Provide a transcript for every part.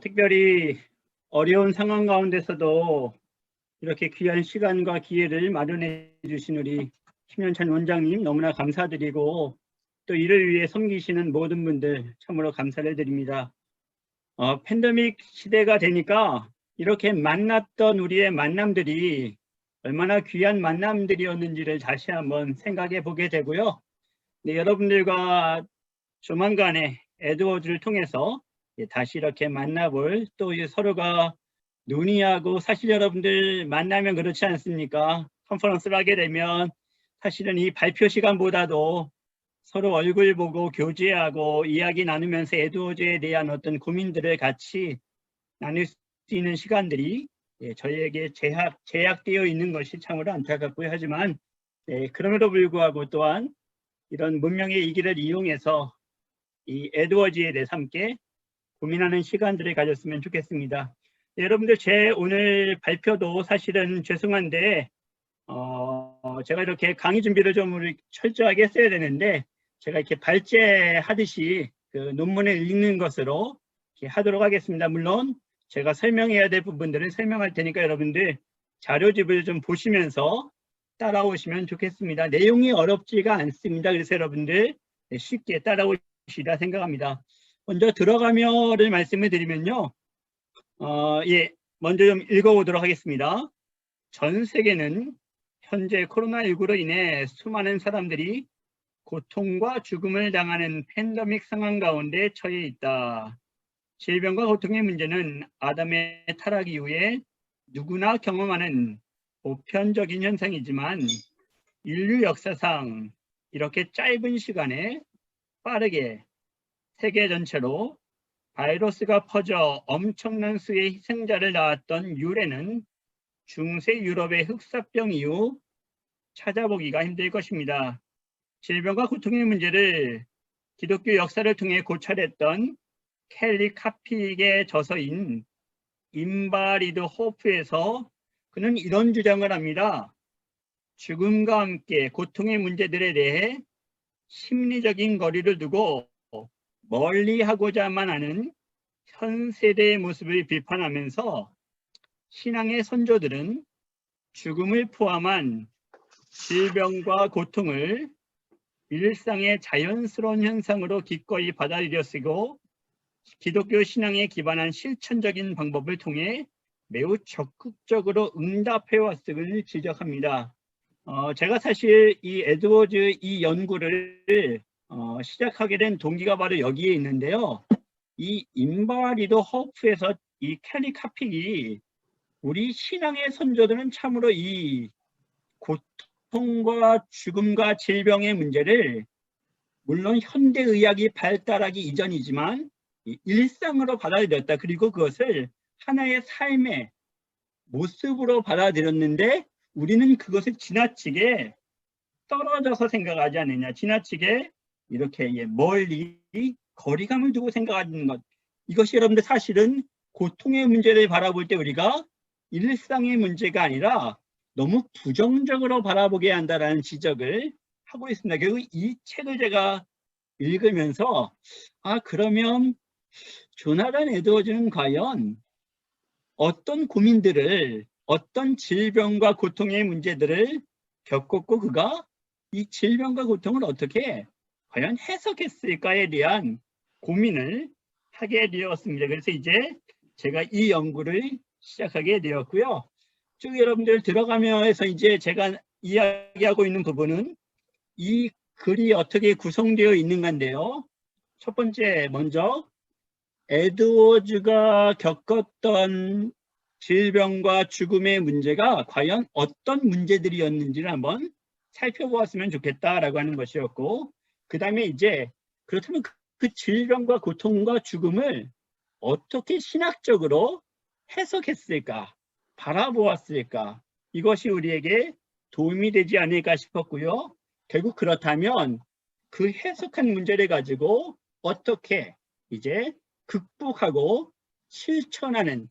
특별히 어려운 상황 가운데서도 이렇게 귀한 시간과 기회를 마련해 주신 우리 김현찬 원장님 너무나 감사드리고 또 이를 위해 섬기시는 모든 분들 참으로 감사를 드립니다. 팬데믹 시대가 되니까 이렇게 만났던 우리의 만남들이 얼마나 귀한 만남들이었는지를 다시 한번 생각해 보게 되고요. 네, 여러분들과 조만간에 에드워즈를 통해서 다시 이렇게 만나볼 또 서로가 논의하고 사실 여러분들 만나면 그렇지 않습니까? 컨퍼런스를 하게 되면 사실은 이 발표 시간보다도 서로 얼굴 보고 교제하고 이야기 나누면서 에드워즈에 대한 어떤 고민들을 같이 나눌 수 있는 시간들이 저희에게 제약되어 있는 것이 참으로 안타깝고요. 하지만 그럼에도 불구하고 또한 이런 문명의 이 길을 이용해서 이 에드워즈에 대해서 함께 고민하는 시간들을 가졌으면 좋겠습니다. 여러분들 제 오늘 발표도 사실은 죄송한데 제가 이렇게 강의 준비를 좀 철저하게 했어야 되는데 제가 이렇게 발제하듯이 그 논문을 읽는 것으로 이렇게 하도록 하겠습니다. 물론 제가 설명해야 될 부분들은 설명할 테니까 여러분들 자료집을 좀 보시면서 따라오시면 좋겠습니다. 내용이 어렵지가 않습니다. 그래서 여러분들 쉽게 따라오시리라 생각합니다. 먼저 들어가며를 말씀을 드리면요. 먼저 좀 읽어보도록 하겠습니다. 전 세계는 현재 코로나19로 인해 수많은 사람들이 고통과 죽음을 당하는 팬데믹 상황 가운데 처해 있다. 질병과 고통의 문제는 아담의 타락 이후에 누구나 경험하는 보편적인 현상이지만 인류 역사상 이렇게 짧은 시간에 빠르게 세계 전체로 바이러스가 퍼져 엄청난 수의 희생자를 낳았던 유래는 중세 유럽의 흑사병 이후 찾아보기가 힘들 것입니다. 질병과 고통의 문제를 기독교 역사를 통해 고찰했던 켈리 카픽의 저서인 인바리드 호프에서 그는 이런 주장을 합니다. 죽음과 함께 고통의 문제들에 대해 심리적인 거리를 두고 멀리하고자만 하는 현 세대의 모습을 비판하면서 신앙의 선조들은 죽음을 포함한 질병과 고통을 일상의 자연스러운 현상으로 기꺼이 받아들였고 기독교 신앙에 기반한 실천적인 방법을 통해 매우 적극적으로 응답해 왔음을 지적합니다. 제가 사실 이 에드워즈 이 연구를 시작하게 된 동기가 바로 여기에 있는데요. 이 인바리드 호프에서 이 켈리 카픽이 우리 신앙의 선조들은 참으로 이 고통과 죽음과 질병의 문제를 물론 현대의학이 발달하기 이전이지만 일상으로 받아들였다. 그리고 그것을 하나의 삶의 모습으로 받아들였는데 우리는 그것을 지나치게 떨어져서 생각하지 않느냐. 지나치게 이렇게 멀리 거리감을 두고 생각하는 것. 이것이 여러분들 사실은 고통의 문제를 바라볼 때 우리가 일상의 문제가 아니라 너무 부정적으로 바라보게 한다는 지적을 하고 있습니다. 결국 이 책을 제가 읽으면서 그러면 조나단 에드워즈는 과연 어떤 고민들을 어떤 질병과 고통의 문제들을 겪었고 그가 이 질병과 고통을 어떻게 과연 해석했을까에 대한 고민을 하게 되었습니다. 그래서 이제 제가 이 연구를 시작하게 되었고요. 쭉 여러분들 들어가면서 이제 제가 이야기하고 있는 부분은 이 글이 어떻게 구성되어 있는가인데요. 첫 번째 먼저 에드워즈가 겪었던 질병과 죽음의 문제가 과연 어떤 문제들이었는지를 한번 살펴보았으면 좋겠다라고 하는 것이었고 그 다음에 이제 그렇다면 그 질병과 고통과 죽음을 어떻게 신학적으로 해석했을까 바라보았을까 이것이 우리에게 도움이 되지 않을까 싶었고요. 결국 그렇다면 그 해석한 문제를 가지고 어떻게 이제 극복하고 실천하는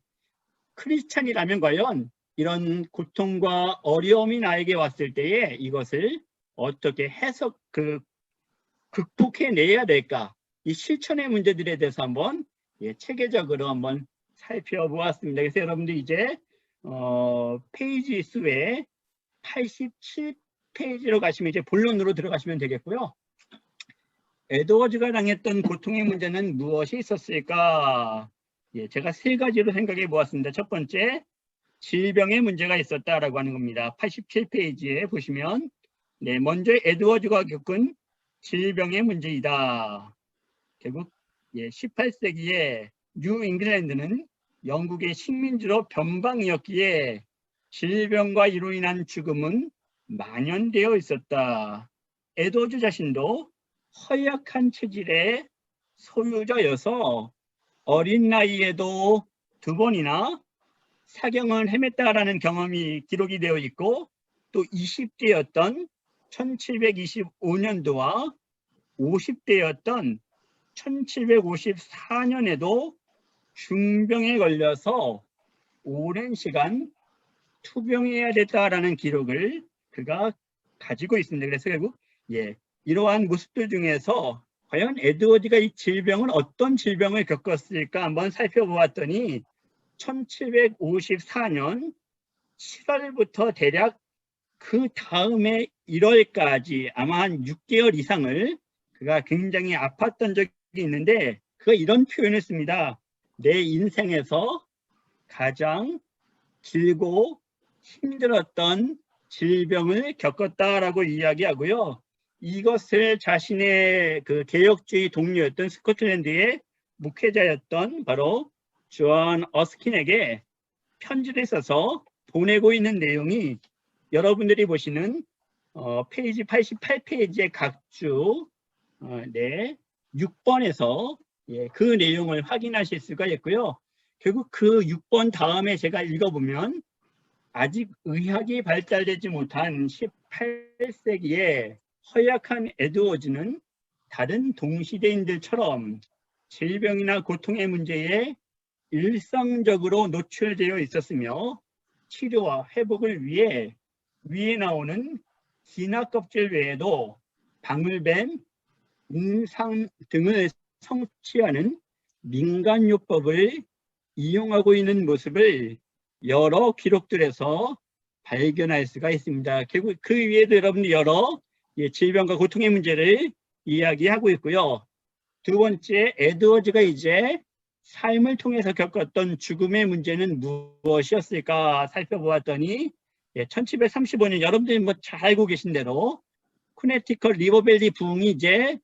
크리스찬이라면 과연 이런 고통과 어려움이 나에게 왔을 때에 이것을 어떻게 극복해내야 될까? 이 실천의 문제들에 대해서 한번 체계적으로 한번 살펴보았습니다. 그래서 여러분들 이제 페이지 수에 87페이지로 가시면 이제 본론으로 들어가시면 되겠고요. 에드워즈가 당했던 고통의 문제는 무엇이 있었을까? 제가 세 가지로 생각해 보았습니다. 첫 번째, 질병의 문제가 있었다라고 하는 겁니다. 87페이지에 보시면 먼저 에드워즈가 겪은 질병의 문제이다. 결국 18세기에 뉴 잉글랜드는 영국의 식민지로 변방이었기에 질병과 이로 인한 죽음은 만연되어 있었다. 에드워즈 자신도 허약한 체질의 소유자여서 어린 나이에도 2번이나 사경을 헤맸다라는 경험이 기록이 되어 있고, 또 20대였던 1725년도와 50대였던 1754년에도 중병에 걸려서 오랜 시간 투병해야 됐다라는 기록을 그가 가지고 있습니다. 그래서 결국 이러한 모습들 중에서 과연 에드워즈가 이 질병을 어떤 질병을 겪었을까 한번 살펴보았더니 1754년 7월부터 대략 그 다음에 1월까지 아마 한 6개월 이상을 그가 굉장히 아팠던 적이 있는데, 그가 이런 표현을 씁니다. 내 인생에서 가장 길고 힘들었던 질병을 겪었다라고 이야기하고요. 이것을 자신의 그 개혁주의 동료였던 스코틀랜드의 목회자였던 바로 존 어스킨에게 편지를 써서 보내고 있는 내용이 여러분들이 보시는 페이지 88페이지의 각주 6번에서 그 내용을 확인하실 수가 있고요. 결국 그 6번 다음에 제가 읽어보면 아직 의학이 발달되지 못한 18세기에 허약한 에드워즈는 다른 동시대인들처럼 질병이나 고통의 문제에 일상적으로 노출되어 있었으며, 치료와 회복을 위해 위에 나오는 진화껍질 외에도 방울뱀, 임상 등을 성취하는 민간요법을 이용하고 있는 모습을 여러 기록들에서 발견할 수가 있습니다. 결국 그 위에도 여러분들 여러 질병과 고통의 문제를 이야기하고 있고요. 두 번째, 에드워즈가 이제 삶을 통해서 겪었던 죽음의 문제는 무엇이었을까 살펴보았더니 1735년 여러분들이 잘 알고 계신 대로 코네티컷 리버밸리 부흥이 이제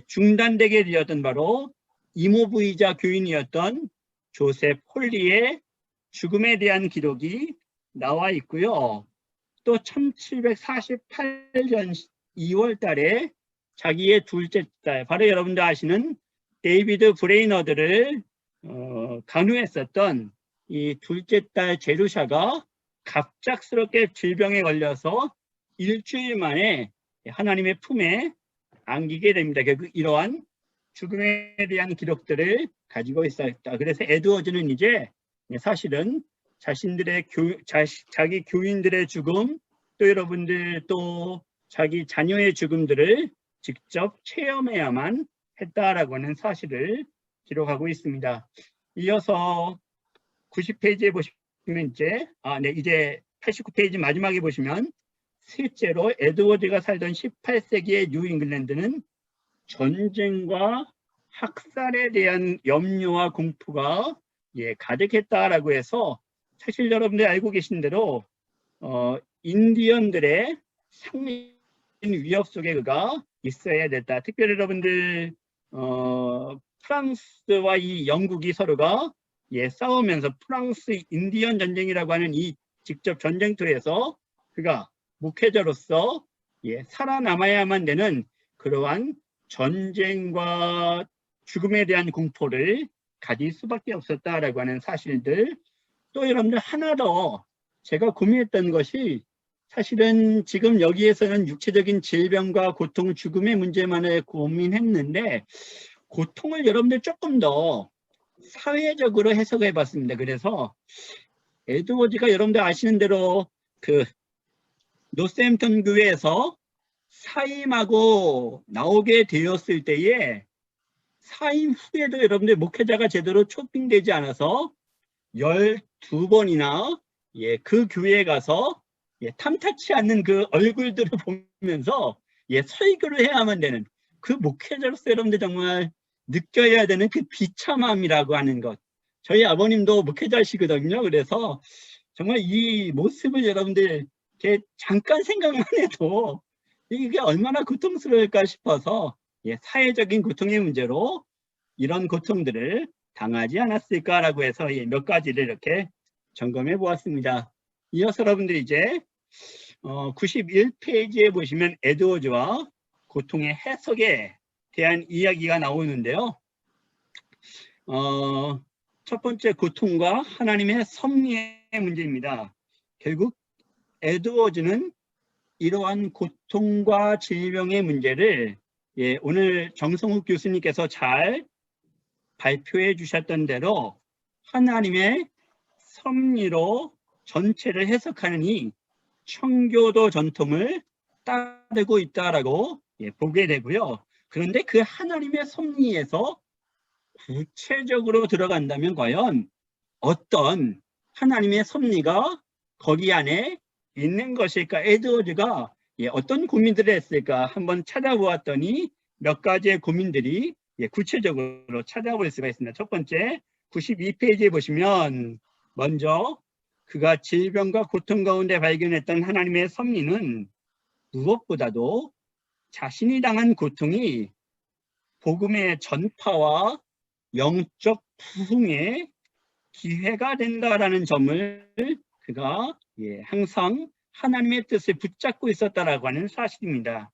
중단되게 되었던 바로 이모부이자 교인이었던 조셉 홀리의 죽음에 대한 기록이 나와 있고요. 또 1748년 2월 달에 자기의 둘째 딸, 바로 여러분들 아시는 데이비드 브레이너드를 간호했었던 이 둘째 딸 제루샤가 갑작스럽게 질병에 걸려서 일주일 만에 하나님의 품에 안기게 됩니다. 결국 이러한 죽음에 대한 기록들을 가지고 있었다. 그래서 에드워즈는 이제 사실은 자신들의 자기 교인들의 죽음, 또 여러분들 또 자기 자녀의 죽음들을 직접 체험해야만 했다라고 하는 사실을 기록하고 있습니다. 이어서 90페이지에 보시면 이제 89페이지 마지막에 보시면 실제로 에드워즈가 살던 18세기의 뉴 잉글랜드는 전쟁과 학살에 대한 염려와 공포가 가득했다라고 해서, 사실 여러분들이 알고 계신 대로 인디언들의 상민 위협 속에 그가 있어야 됐다. 특별히 여러분들 프랑스와 이 영국이 서로가 싸우면서 프랑스 인디언 전쟁이라고 하는 이 직접 전쟁터에서 그가 목회자로서 살아남아야만 되는 그러한 전쟁과 죽음에 대한 공포를 가질 수밖에 없었다라고 하는 사실들. 또 여러분들 하나 더 제가 고민했던 것이, 사실은 지금 여기에서는 육체적인 질병과 고통, 죽음의 문제만을 고민했는데 고통을 여러분들 조금 더 사회적으로 해석해 봤습니다. 그래서 에드워즈가 여러분들 아시는 대로 그 노스햄튼 교회에서 사임하고 나오게 되었을 때에 사임 후에도 여러분들 목회자가 제대로 초빙되지 않아서 12번이나 그 교회에 가서 탐탁치 않는 그 얼굴들을 보면서 설교를 해야만 되는 그 목회자로서 여러분들 정말 느껴야 되는 그 비참함이라고 하는 것. 저희 아버님도 목회자시거든요. 그래서 정말 이 모습을 여러분들 잠깐 생각만 해도 이게 얼마나 고통스러울까 싶어서 사회적인 고통의 문제로 이런 고통들을 당하지 않았을까라고 해서 몇 가지를 이렇게 점검해 보았습니다. 이어서 여러분들 이제 91페이지에 보시면 에드워즈와 고통의 해석에 대한 이야기가 나오는데요. 첫 번째 고통과 하나님의 섭리의 문제입니다. 결국 에드워즈는 이러한 고통과 질병의 문제를 오늘 정성욱 교수님께서 잘 발표해 주셨던 대로 하나님의 섭리로 전체를 해석하느니 청교도 전통을 따르고 있다라고 보게 되고요. 그런데 그 하나님의 섭리에서 구체적으로 들어간다면 과연 어떤 하나님의 섭리가 거기 안에 있는 것일까? 에드워즈가 어떤 고민들을 했을까? 한번 찾아보았더니 몇 가지의 고민들이 구체적으로 찾아볼 수가 있습니다. 첫 번째, 92페이지에 보시면 먼저 그가 질병과 고통 가운데 발견했던 하나님의 섭리는 무엇보다도 자신이 당한 고통이 복음의 전파와 영적 부흥의 기회가 된다라는 점을 그가 항상 하나님의 뜻을 붙잡고 있었다라고 하는 사실입니다.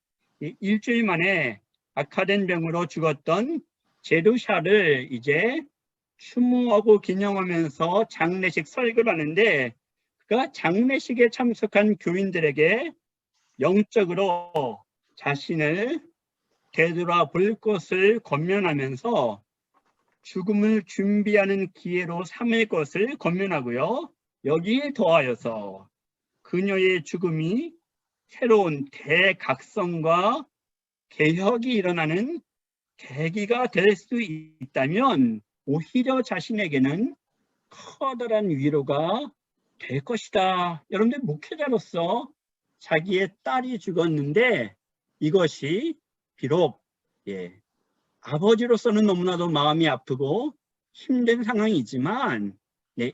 일주일 만에 악화된 병으로 죽었던 제루샤를 이제 추모하고 기념하면서 장례식 설교를 하는데 그가 장례식에 참석한 교인들에게 영적으로 자신을 되돌아볼 것을 권면하면서 죽음을 준비하는 기회로 삼을 것을 권면하고요. 여기에 더하여서 그녀의 죽음이 새로운 대각성과 개혁이 일어나는 계기가 될 수 있다면 오히려 자신에게는 커다란 위로가 될 것이다. 여러분들 목회자로서 자기의 딸이 죽었는데 이것이 비록 아버지로서는 너무나도 마음이 아프고 힘든 상황이지만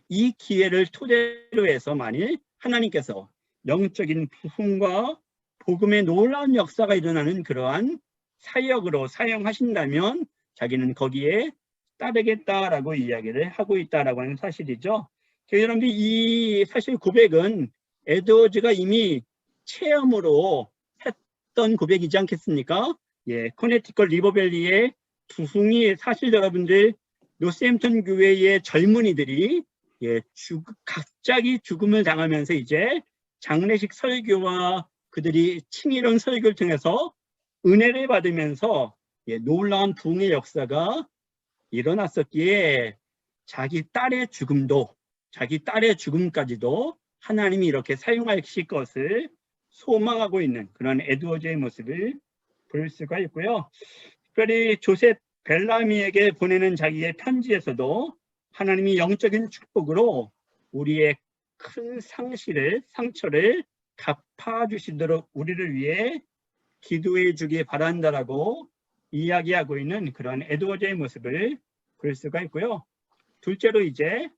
이 기회를 토대로 해서 만일 하나님께서 영적인 부흥과 복음의 놀라운 역사가 일어나는 그러한 사역으로 사용하신다면 자기는 거기에 따르겠다라고 이야기를 하고 있다라고 하는 사실이죠. 여러분들 이 사실 고백은 에드워즈가 이미 체험으로 했던 고백이지 않겠습니까? 커네티컷 리버밸리의 부흥이 사실 여러분들 노스햄튼 교회의 젊은이들이 갑자기 죽음을 당하면서 이제 장례식 설교와 그들이 칭의론 설교를 통해서 은혜를 받으면서 놀라운 부흥의 역사가 일어났었기에 자기 딸의 죽음도 자기 딸의 죽음까지도 하나님이 이렇게 사용하실 것을 소망하고 있는 그런 에드워즈의 모습을 볼 수가 있고요. 특별히 조셉 벨라미에게 보내는 자기의 편지에서도 하나님이 영적인 축복으로 우리의 큰 상처를 갚아주시도록 우리를 위해 기도해 주기 바란다라고 이야기하고 있는 그런 에드워즈의 모습을 볼 수가 있고요. 둘째로 이제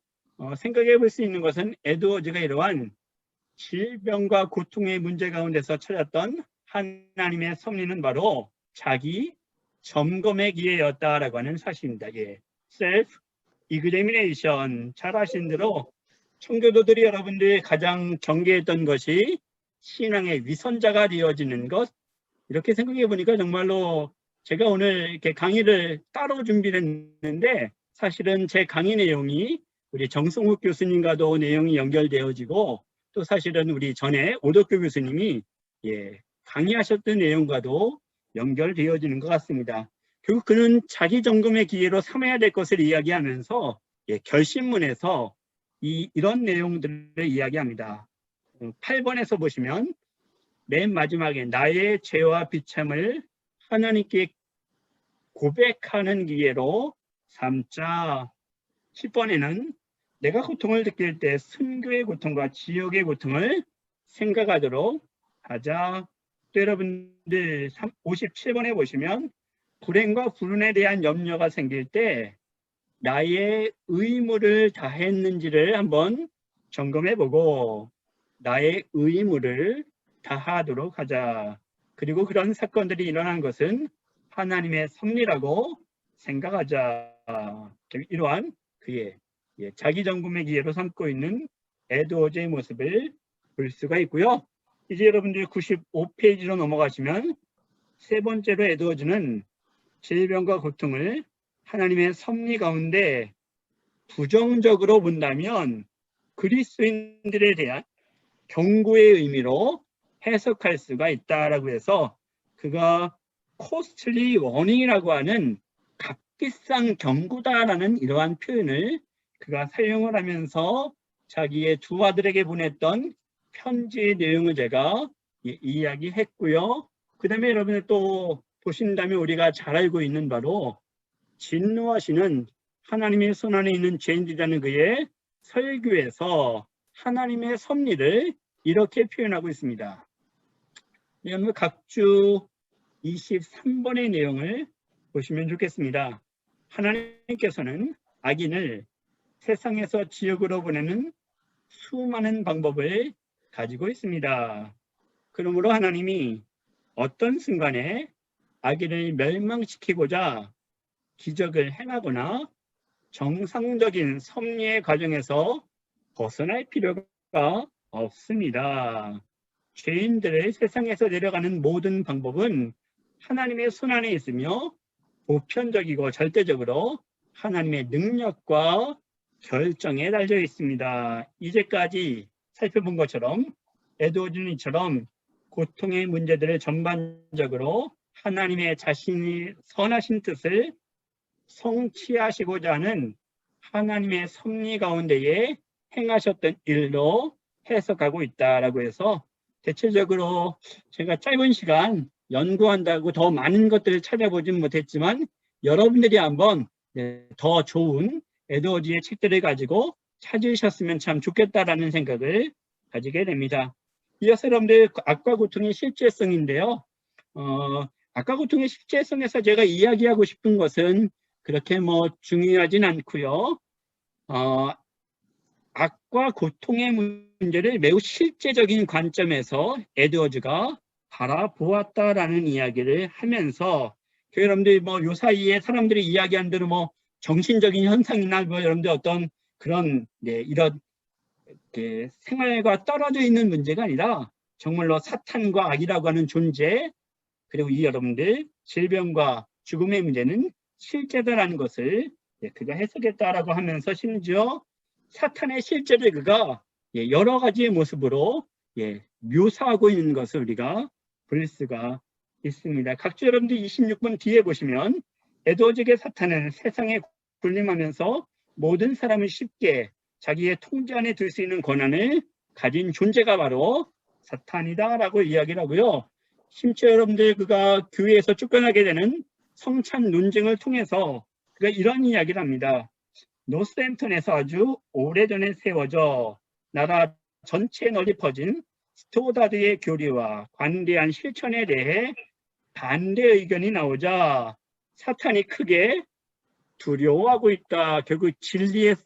생각해 볼 수 있는 것은 에드워즈가 이러한 질병과 고통의 문제 가운데서 찾았던 하나님의 섭리는 바로 자기 점검의 기회였다라고 하는 사실입니다. 셀프 이그제미네이션 잘 아시는 대로 청교도들이 여러분들이 가장 경계했던 것이 신앙의 위선자가 되어지는 것. 이렇게 생각해 보니까 정말로 제가 오늘 이렇게 강의를 따로 준비를 했는데 사실은 제 강의 내용이 우리 정성욱 교수님과도 내용이 연결되어지고 또 사실은 우리 전에 오덕교 교수님이 강의하셨던 내용과도 연결되어지는 것 같습니다. 결국 그는 자기 점검의 기회로 삼아야 될 것을 이야기하면서 결심문에서 이런 내용들을 이야기합니다. 8번에서 보시면 맨 마지막에 나의 죄와 비참을 하나님께 고백하는 기회로 삼자. 10번에는 내가 고통을 느낄 때 순교의 고통과 지옥의 고통을 생각하도록 하자. 또 여러분들 57번에 보시면 불행과 불운에 대한 염려가 생길 때 나의 의무를 다했는지를 한번 점검해보고 나의 의무를 다하도록 하자. 그리고 그런 사건들이 일어난 것은 하나님의 섭리라고 생각하자. 이러한 그의 자기점검의 기회로 삼고 있는 에드워즈의 모습을 볼 수가 있고요. 이제 여러분들이 95페이지로 넘어가시면 세 번째로 에드워즈는 질병과 고통을 하나님의 섭리 가운데 부정적으로 본다면 그리스도인들에 대한 경고의 의미로 해석할 수가 있다라고 해서 그가 코스틀리 워닝이라고 하는 값비싼 경고다라는 이러한 표현을 그가 사용을 하면서 자기의 두 아들에게 보냈던 편지의 내용을 제가 이야기했고요. 그 다음에 여러분들 또 보신다면 우리가 잘 알고 있는 바로 진노하시는 하나님의 손안에 있는 죄인들이라는 그의 설교에서 하나님의 섭리를 이렇게 표현하고 있습니다. 여러분 각주 23번의 내용을 보시면 좋겠습니다. 하나님께서는 악인을 세상에서 지옥으로 보내는 수많은 방법을 가지고 있습니다. 그러므로 하나님이 어떤 순간에 악인을 멸망시키고자 기적을 행하거나 정상적인 섭리의 과정에서 벗어날 필요가 없습니다. 죄인들을 세상에서 내려가는 모든 방법은 하나님의 손안에 있으며 보편적이고 절대적으로 하나님의 능력과 결정에 달려 있습니다. 이제까지 살펴본 것처럼 에드워즈니처럼 고통의 문제들을 전반적으로 하나님의 자신이 선하신 뜻을 성취하시고자 하는 하나님의 섭리 가운데에 행하셨던 일로 해석하고 있다라고 해서 대체적으로 제가 짧은 시간 연구한다고 더 많은 것들을 찾아보진 못했지만 여러분들이 한번 더 좋은 에드워즈의 책들을 가지고 찾으셨으면 참 좋겠다라는 생각을 가지게 됩니다. 이어서 여러분들 악과 고통의 실제성인데요. 악과 고통의 실제성에서 제가 이야기하고 싶은 것은 그렇게 중요하진 않고요. 악과 고통의 문제를 매우 실제적인 관점에서 에드워즈가 바라보았다라는 이야기를 하면서 여러분들이 요 사이에 사람들이 이야기한 대로 정신적인 현상이나 여러분들 어떤 그런 이런 생활과 떨어져 있는 문제가 아니라 정말로 사탄과 악이라고 하는 존재 그리고 이 여러분들 질병과 죽음의 문제는 실제다라는 것을 그가 해석했다라고 하면서 심지어 사탄의 실제를 그가 여러 가지의 모습으로 묘사하고 있는 것을 우리가 볼 수가 있습니다. 각주 여러분들 26번 뒤에 보시면 에드워즈의 사탄은 세상에 군림하면서 모든 사람을 쉽게 자기의 통제 안에 들 수 있는 권한을 가진 존재가 바로 사탄이다라고 이야기를 하고요. 심지어 여러분들 그가 교회에서 쫓겨나게 되는 성찬 논쟁을 통해서 그가 이런 이야기를 합니다. 노스햄튼에서 아주 오래전에 세워져 나라 전체에 널리 퍼진 스토다드의 교리와 관대한 실천에 대해 반대 의견이 나오자 사탄이 크게 두려워하고 있다. 결국 진리의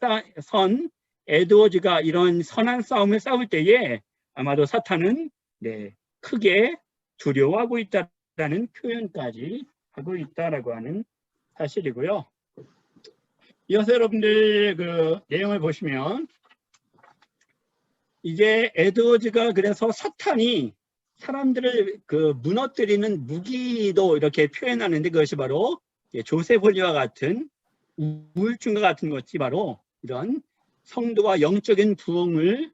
선 에드워즈가 이런 선한 싸움을 싸울 때에 아마도 사탄은 크게 두려워하고 있다라는 표현까지 하고 있다라고 하는 사실이고요. 이어서 여러분들 그 내용을 보시면 이제 에드워즈가 그래서 사탄이 사람들을 무너뜨리는 무기도 이렇게 표현하는데 그것이 바로 조세폴리와 같은 우울증과 같은 것이 바로 이런 성도와 영적인 부흥을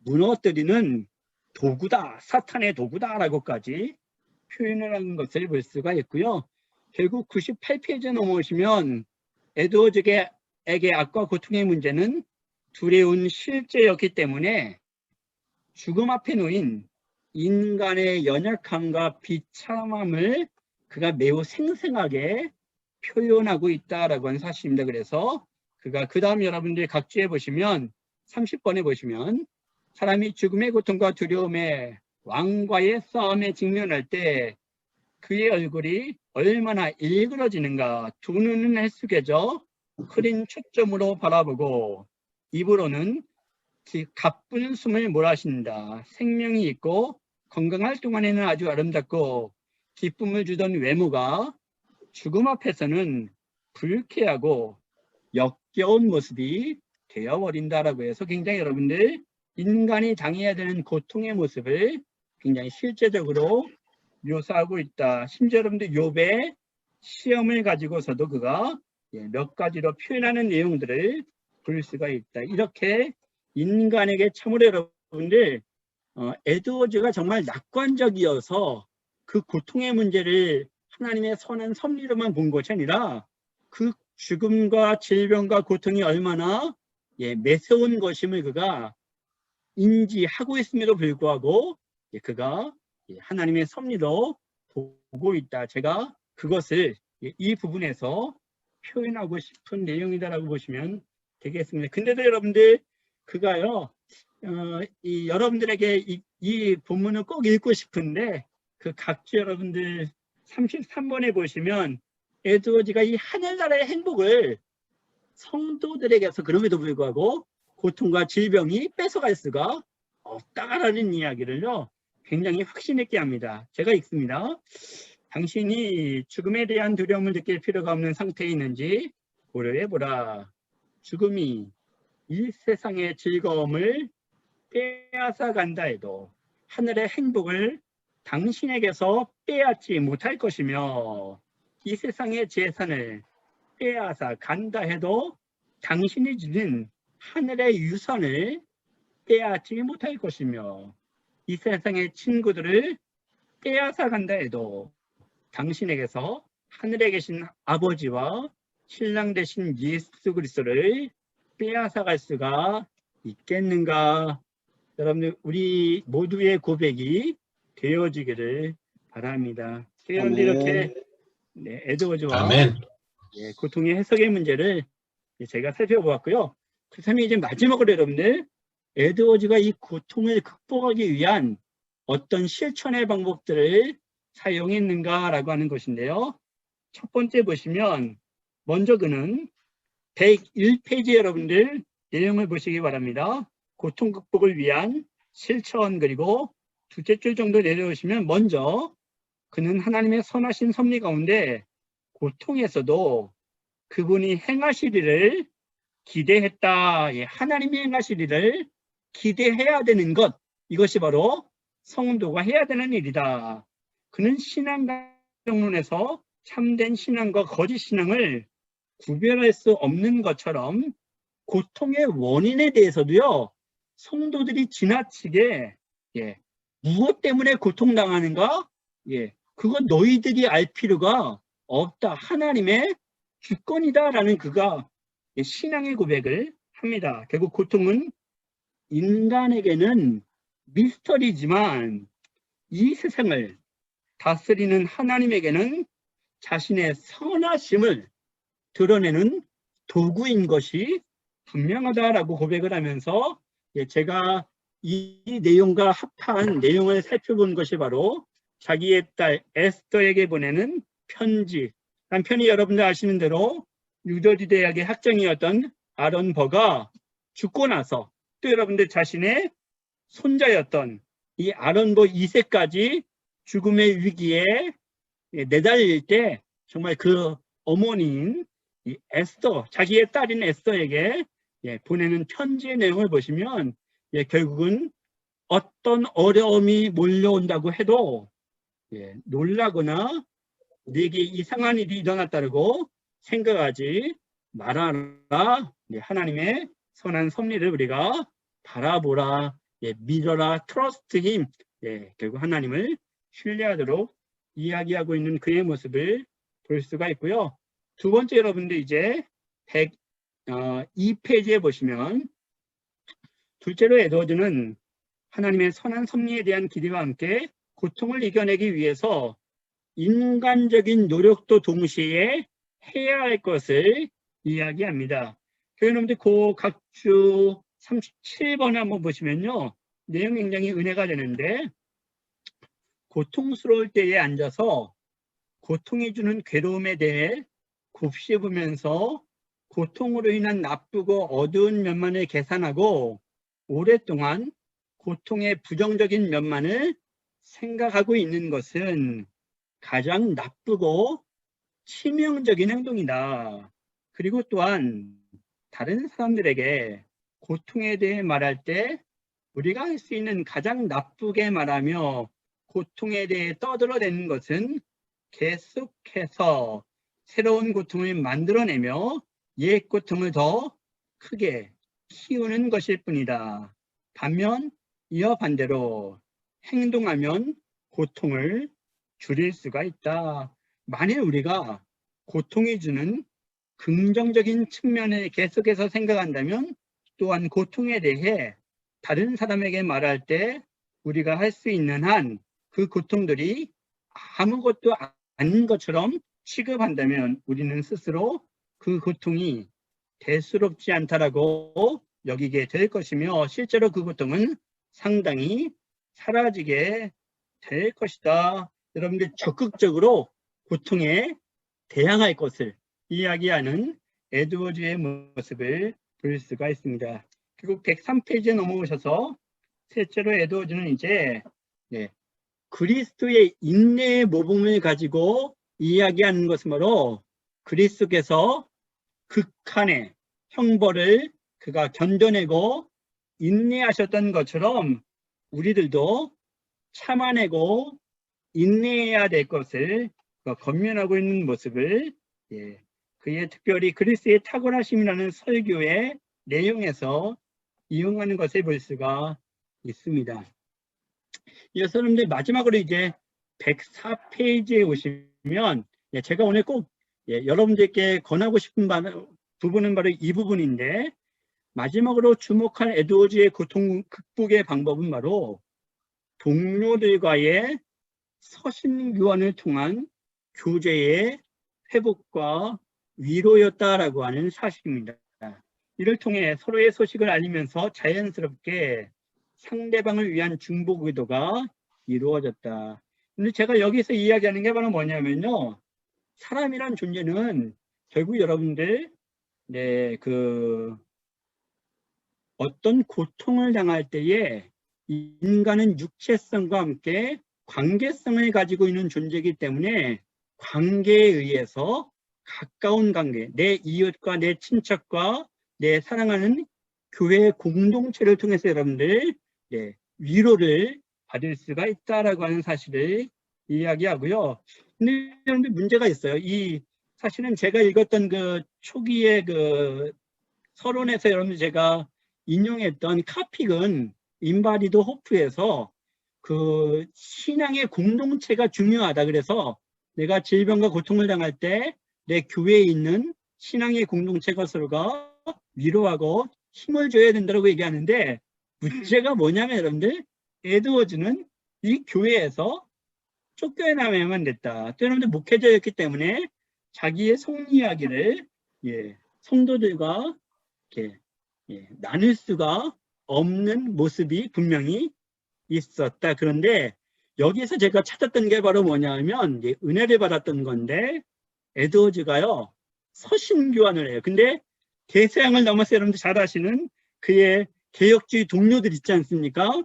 무너뜨리는 도구다, 사탄의 도구다라고까지 표현을 하는 것을 볼 수가 있고요. 결국 98페이지에 넘어오시면 에드워즈에게 악과 고통의 문제는 두려운 실제였기 때문에 죽음 앞에 놓인 인간의 연약함과 비참함을 그가 매우 생생하게 표현하고 있다라고 하는 사실입니다. 그래서 그가 그 다음 여러분들이 각주에 보시면 30번에 보시면 사람이 죽음의 고통과 두려움에 왕과의 싸움에 직면할 때 그의 얼굴이 얼마나 일그러지는가. 두 눈은 해숙여져 흐린 초점으로 바라보고 입으로는 가쁜 숨을 몰아쉰다. 생명이 있고 건강할 동안에는 아주 아름답고 기쁨을 주던 외모가 죽음 앞에서는 불쾌하고 역겨운 모습이 되어버린다라고 해서 굉장히 여러분들 인간이 당해야 되는 고통의 모습을 굉장히 실제적으로 묘사하고 있다. 심지어 여러분들 욥의 시험을 가지고서도 그가 몇 가지로 표현하는 내용들을 볼 수가 있다. 이렇게 인간에게 참으로 여러분들 에드워즈가 정말 낙관적이어서 그 고통의 문제를 하나님의 선한 섭리로만 본 것이 아니라 그 죽음과 질병과 고통이 얼마나 매서운 것임을 그가 인지하고 있음에도 불구하고 그가 하나님의 섭리로 보고 있다. 제가 그것을 이 부분에서 표현하고 싶은 내용이다라고 보시면 되겠습니다. 근데도 여러분들 그가요 여러분들에게 이 본문을 꼭 읽고 싶은데 그 각주 여러분들 33번에 보시면 에드워즈가 이 하늘나라의 행복을 성도들에게서 그럼에도 불구하고 고통과 질병이 뺏어갈 수가 없다라는 이야기를요 굉장히 확신 있게 합니다. 제가 읽습니다. 당신이 죽음에 대한 두려움을 느낄 필요가 없는 상태에 있는지 고려해보라. 죽음이 이 세상의 즐거움을 빼앗아 간다 해도 하늘의 행복을 당신에게서 빼앗지 못할 것이며 이 세상의 재산을 빼앗아 간다 해도 당신이 지닌 하늘의 유산을 빼앗지 못할 것이며 이 세상의 친구들을 빼앗아 간다 해도 당신에게서 하늘에 계신 아버지와 신랑 되신 예수 그리스도를 빼앗아 갈 수가 있겠는가? 여러분들 우리 모두의 고백이 되어지기를 바랍니다. 여러분들 이렇게 에드워즈와 고통의 해석의 문제를 제가 살펴보았고요. 그 다음에 이제 마지막으로 여러분들 에드워즈가 이 고통을 극복하기 위한 어떤 실천의 방법들을 사용했는가라고 하는 것인데요. 첫 번째 보시면 먼저 그는 101페이지 여러분들 내용을 보시기 바랍니다. 고통 극복을 위한 실천 그리고 두째 줄 정도 내려오시면 먼저 그는 하나님의 선하신 섭리 가운데 고통에서도 그분이 행하시리를 기대했다. 하나님이 행하시리를 기대해야 되는 것 이것이 바로 성도가 해야 되는 일이다. 그는 신앙론에서 참된 신앙과 거짓 신앙을 구별할 수 없는 것처럼 고통의 원인에 대해서도요 성도들이 지나치게 무엇 때문에 고통당하는가 그건 너희들이 알 필요가 없다. 하나님의 주권이다라는 그가 신앙의 고백을 합니다. 결국 고통은 인간에게는 미스터리지만 이 세상을 다스리는 하나님에게는 자신의 선하심을 드러내는 도구인 것이 분명하다라고 고백을 하면서 제가 이 내용과 합한 내용을 살펴본 것이 바로 자기의 딸 에스더에게 보내는 편지. 남편이 여러분들 아시는 대로 뉴저지 대학의 학장이었던 아론 버가 죽고 나서 또 여러분들 자신의 손자였던 이 아론 버 2세까지 죽음의 위기에 내달릴 때 정말 그 어머니인 이 에스더, 자기의 딸인 에스더에게 보내는 편지의 내용을 보시면 결국은 어떤 어려움이 몰려온다고 해도 놀라거나 내게 이상한 일이 일어났다고 생각하지 말아라. 하나님의 선한 섭리를 우리가 바라보라. 믿어라. 트러스트 힘. 결국 하나님을 신뢰하도록 이야기하고 있는 그의 모습을 볼 수가 있고요. 두 번째 여러분들 이제 102페이지에 보시면 둘째로 에드워즈는 하나님의 선한 섭리에 대한 기대와 함께 고통을 이겨내기 위해서 인간적인 노력도 동시에 해야 할 것을 이야기합니다. 여러분들 그 각주 37번에 한번 보시면요. 내용 굉장히 은혜가 되는데 고통스러울 때에 앉아서 고통이 주는 괴로움에 대해 곱씹으면서 고통으로 인한 나쁘고 어두운 면만을 계산하고 오랫동안 고통의 부정적인 면만을 생각하고 있는 것은 가장 나쁘고 치명적인 행동이다. 그리고 또한 다른 사람들에게 고통에 대해 말할 때 우리가 할 수 있는 가장 나쁘게 말하며 고통에 대해 떠들어대는 것은 계속해서 새로운 고통을 만들어내며 옛 고통을 더 크게 키우는 것일 뿐이다. 반면 이와 반대로 행동하면 고통을 줄일 수가 있다. 만일 우리가 고통이 주는 긍정적인 측면을 계속해서 생각한다면 또한 고통에 대해 다른 사람에게 말할 때 우리가 할 수 있는 한 그 고통들이 아무것도 아닌 것처럼 취급한다면 우리는 스스로 그 고통이 대수롭지 않다라고 여기게 될 것이며 실제로 그 고통은 상당히 사라지게 될 것이다. 여러분들 적극적으로 고통에 대항할 것을 이야기하는 에드워즈의 모습을 볼 수가 있습니다. 그리고 103페이지에 넘어오셔서 셋째로 에드워즈는 이제 그리스도의 인내의 모범을 가지고 이야기하는 것으로 그리스도께서 극한의 형벌을 그가 견뎌내고 인내하셨던 것처럼 우리들도 참아내고 인내해야 될 것을 권면하고 있는 모습을 그의 특별히 그리스도의 탁월하심이라는 설교의 내용에서 이용하는 것을 볼 수가 있습니다. 이어서 여러분들 마지막으로 이제 104페이지에 오시면 제가 오늘 꼭 여러분들께 권하고 싶은 부분은 바로 이 부분인데 마지막으로 주목할 에드워즈의 고통 극복의 방법은 바로 동료들과의 서신 교환을 통한 교제의 회복과 위로였다라고 하는 사실입니다. 이를 통해 서로의 소식을 알리면서 자연스럽게 상대방을 위한 중복 의도가 이루어졌다. 근데 제가 여기서 이야기하는 게 바로 뭐냐면요. 사람이란 존재는 결국 여러분들 어떤 고통을 당할 때에 인간은 육체성과 함께 관계성을 가지고 있는 존재이기 때문에 관계에 의해서 가까운 관계, 내 이웃과 내 친척과 내 사랑하는 교회 공동체를 통해서 여러분들 위로를 받을 수가 있다라고 하는 사실을 이야기하고요. 근데 여러분들 문제가 있어요. 이 사실은 제가 읽었던 그 초기의 그 서론에서 여러분들 제가 인용했던 카픽은 인바디드 호프에서 그 신앙의 공동체가 중요하다. 그래서 내가 질병과 고통을 당할 때 내 교회에 있는 신앙의 공동체가 서로가 위로하고 힘을 줘야 된다고 얘기하는데 문제가 뭐냐면 여러분들 에드워즈는 이 교회에서 쫓겨나야만 됐다. 또 여러분들 목회자였기 때문에 자기의 속 이야기를 성도들과 이렇게 나눌 수가 없는 모습이 분명히 있었다. 그런데 여기서 제가 찾았던 게 바로 뭐냐면 은혜를 받았던 건데 에드워즈가요 서신 교환을 해요. 근데 대서양을 넘어서 여러분들 잘 아시는 그의 개혁주의 동료들 있지 않습니까?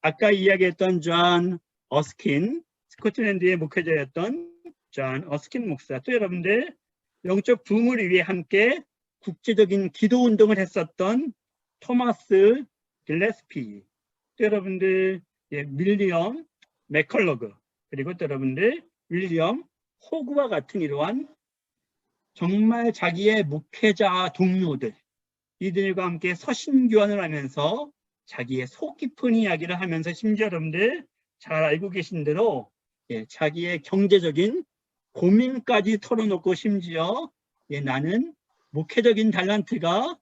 아까 이야기했던 존 어스킨, 스코틀랜드의 목회자였던 존 어스킨 목사, 또 여러분들 영적 부흥을 위해 함께 국제적인 기도 운동을 했었던 토마스 길레스피, 또 여러분들 윌리엄 맥컬러그, 그리고 또 여러분들 윌리엄 호그와 같은 이러한 정말 자기의 목회자 동료들, 이들과 함께 서신 교환을 하면서 자기의 속 깊은 이야기를 하면서 심지어 여러분들 잘 알고 계신 대로 자기의 경제적인 고민까지 털어놓고 심지어 나는 목회적인 달란트가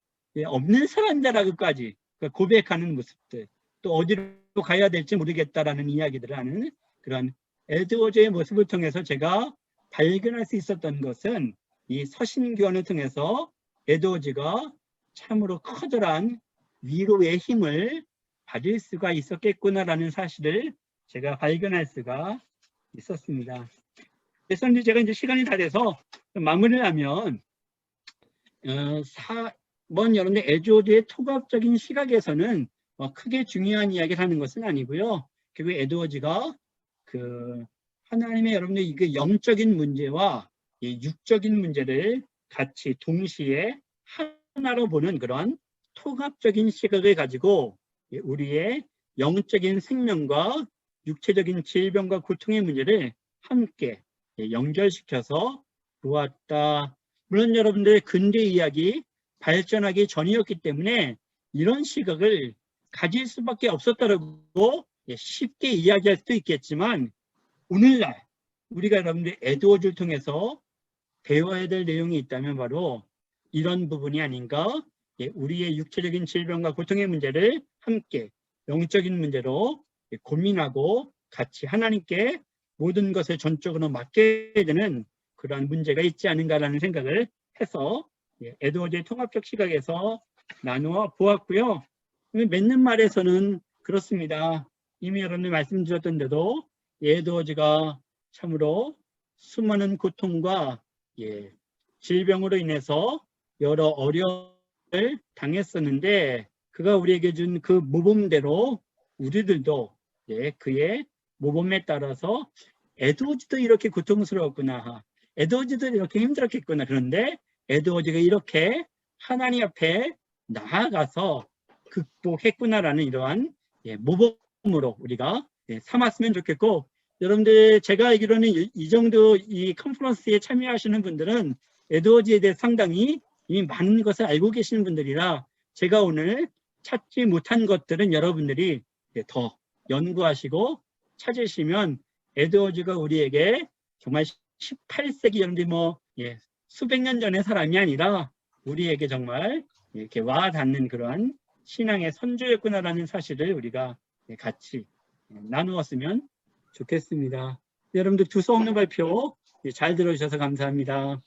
없는 사람이다라고까지 고백하는 모습들, 또 어디로 가야 될지 모르겠다라는 이야기들을 하는 그런 에드워즈의 모습을 통해서 제가 발견할 수 있었던 것은 이 서신교환을 통해서 에드워즈가 참으로 커다란 위로의 힘을 받을 수가 있었겠구나라는 사실을 제가 발견할 수가 있었습니다. 그래서 이제 제가 이제 시간이 다 돼서 마무리를 하면 여러분들 에드워즈의 토갑적인 시각에서는 크게 중요한 이야기를 하는 것은 아니고요. 결국 에드워즈가 그 하나님의 여러분들 이게 영적인 문제와 이 육적인 문제를 같이 동시에 하나로 보는 그런 통합적인 시각을 가지고 우리의 영적인 생명과 육체적인 질병과 고통의 문제를 함께 연결시켜서 보았다. 물론 여러분들의 근대 이야기 발전하기 전이었기 때문에 이런 시각을 가질 수밖에 없었다고 쉽게 이야기할 수도 있겠지만 오늘날 우리가 여러분들 에드워즈를 통해서 배워야 될 내용이 있다면 바로 이런 부분이 아닌가. 우리의 육체적인 질병과 고통의 문제를 함께 영적인 문제로 고민하고 같이 하나님께 모든 것을 전적으로 맡게 되는 그러한 문제가 있지 않은가라는 생각을 해서 에드워즈의 통합적 시각에서 나누어 보았고요. 맺는 말에서는 그렇습니다. 이미 여러분들 말씀드렸던 대로 에드워즈가 참으로 수많은 고통과 질병으로 인해서 여러 어려움을 당했었는데 그가 우리에게 준 그 모범대로 우리들도 그의 모범에 따라서 에드워즈도 이렇게 고통스러웠구나. 에드워즈도 이렇게 힘들었겠구나. 그런데 에드워즈가 이렇게 하나님 앞에 나아가서 극복했구나라는 이러한 모범으로 우리가 삼았으면 좋겠고 여러분들 제가 알기로는 이 정도 이 컨퍼런스에 참여하시는 분들은 에드워즈에 대해 상당히 이미 많은 것을 알고 계시는 분들이라 제가 오늘 찾지 못한 것들은 여러분들이 더 연구하시고 찾으시면 에드워즈가 우리에게 정말 18세기 여러분들이 수백 년 전의 사람이 아니라 우리에게 정말 이렇게 와 닿는 그러한 신앙의 선조였구나라는 사실을 우리가 같이 나누었으면 좋겠습니다. 여러분들 두서없는 발표 잘 들어주셔서 감사합니다.